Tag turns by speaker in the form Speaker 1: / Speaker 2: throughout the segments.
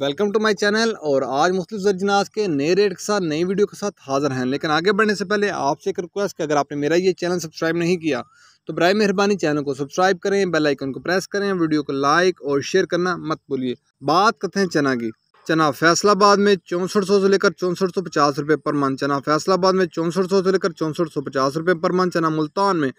Speaker 1: Welcome to my channel. और आज मुख्तलिफ ज़रअजनास के नए रेट के साथ नई वीडियो के साथ हाज़िर हैं। लेकिन आगे बढ़ने से पहले आपसे एक रिक्वेस्ट कि अगर आपने मेरा ये चैनल सब्सक्राइब नहीं किया तो बराए मेहरबानी चैनल को सब्सक्राइब करें, बेल आइकन को प्रेस करें, वीडियो को लाइक और शेयर करना मत भूलिए। बात करते हैं चना की। चना फैसलाबाद में 6400 से लेकर 6450 रुपये पर मन। चना फैसलाबाद में 6400 से लेकर 6450 रुपये पर मन। चना मुल्तान में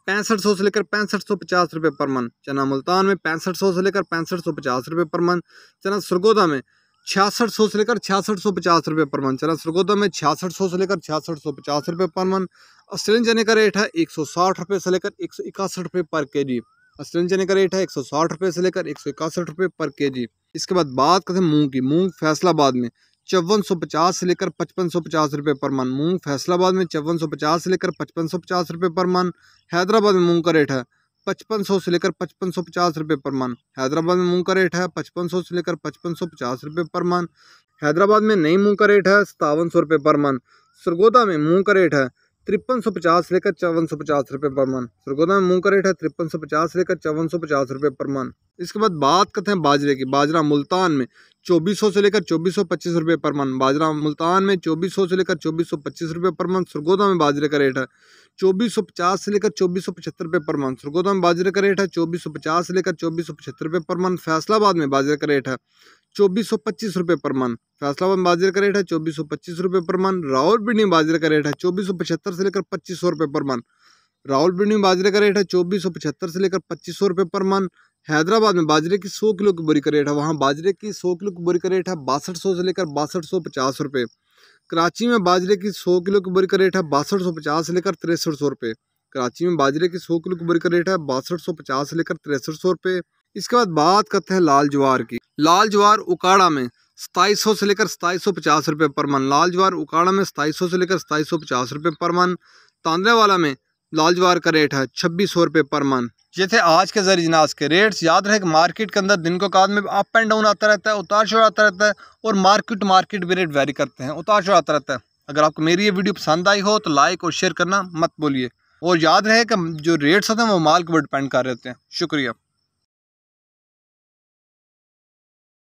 Speaker 1: 6500 से लेकर 6550 रुपये पर मन। चना मुल्तान में 6500 से लेकर 6550 रुपये पर मन। चना सरगोदा में 6600 से लेकर 6650 रुपये पर मन। चना सरगोदा में 6600 से लेकर 6650 रुपये पर मन। ऑस्ट्रेलियन चने का रेट है 160 रुपये से लेकर 161 रुपये पर केजी। ऑस्ट्रेलियन चने का रेट है 160 रुपये से लेकर 161 रुपये पर केजी। इसके बाद बात करते हैं मूंग की। मूंग फैसलाबाद में 5450 से लेकर 5550 रुपये पर मन। मूंग फैसलाबाद में 5450 से लेकर 5550 रुपये पर मन। हैदराबाद में मूंग का रेट है 5500 से लेकर 5550 रुपये पर मन। हैदराबाद में मूंग का रेट है 5500 से लेकर 5550 रुपये पर मन। हैदराबाद में नई मूंग का रेट है 5700 रुपये पर मन। सरगोदा में मूंग का रेट है 5350 से लेकर 5450 रुपये पर मन। सरगोदा में मूंग का रेट है 5350 से लेकर 5450 रुपये पर मन। इसके बाद बात करते हैं बाजरे की। बाजरा मुल्तान में 2400 से लेकर 2425 रुपये पर मन। बाजरा मुल्तान में 2400 से लेकर 2425 रुपये पर मन। सरगोदा में बाजरे का रेट है 2450 से लेकर 2475 रुपये पर मन। सरगोदा में बाजरे का रेट है 2450 से लेकर 2475 रुपये पर मन। फैसलाबाद में बाजरे का रेट है 2425 रुपये पर मन। फैसलाबाद में बाजरे का रेट है 2425 रुपये पर मन। रावलपिंडी में बाजरे का रेट है 2475 से लेकर 2500 रुपये पर मन। रावलपिंडी में बाजरे का रेट है 2475 से लेकर 2500 रुपये पर मन। हैदराबाद में बाजरे की 100 किलो की बोरी का रेट है, वहाँ बाजरे की 100 किलो की बोरी का रेट है 6200 से लेकर 6250 रुपये। कराची में बाजरे की 100 किलो की बोरी का रेट है 6250 से लेकर 6300 रुपये। कराची में बाजरे की 100 किलो की बोरी का रेट है 6250 से लेकर 6300 रुपये। इसके बाद बात करते हैं लाल ज्वार की। लाल ज्वार उकाड़ा में 2700 से लेकर 2750 रुपये पर मन। लाल ज्वार उकाड़ा में 2700 से लेकर 2750 रुपये पर मन। तांदरेवाला में लाल ज्वार का रेट है 2600 रुपये पर मन। ये थे आज के ज़रिए के रेट्स। याद रहे कि मार्केट के अंदर दिन को बाद में अप एंड डाउन आता रहता है, उतार चढ़ाव आता रहता है, और मार्केट भी रेट वेरी करते हैं, उतार चढ़ाव आता रहता है। अगर आपको मेरी ये वीडियो पसंद आई हो तो लाइक और शेयर करना मत भूलिए। और याद रहे कि जो रेट्स होते हैं वो माल के ऊपर डिपेंड कर रहे होते हैं। शुक्रिया।